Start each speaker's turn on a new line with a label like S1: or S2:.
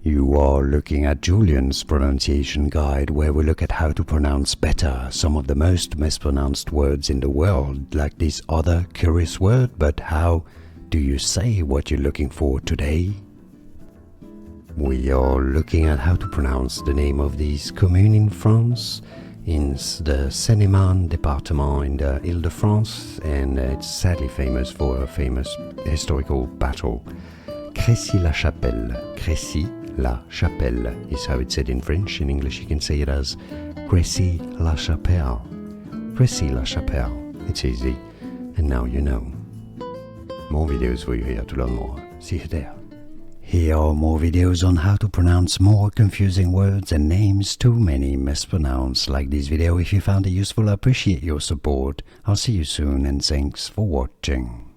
S1: You are looking at Julian's pronunciation guide, where we look at how to pronounce better some of the most mispronounced words in the world, like this other curious word. But how do you say what you're looking for today? We are looking at how to pronounce the name of this commune in France, in the Seine-et-Marne department in the Ile-de-France, and it's sadly famous for a famous historical battle. Crécy-la-Chapelle. Crécy-la-Chapelle is how it's said in French. In English you can say it as Crécy-la-Chapelle. Crécy-la-Chapelle. It's easy, and now you know. More videos for you here to learn more. See you there. Here are more videos on how to pronounce more confusing words and names too many mispronounced. Like this video if you found it useful. I appreciate your support. I'll see you soon, and thanks for watching.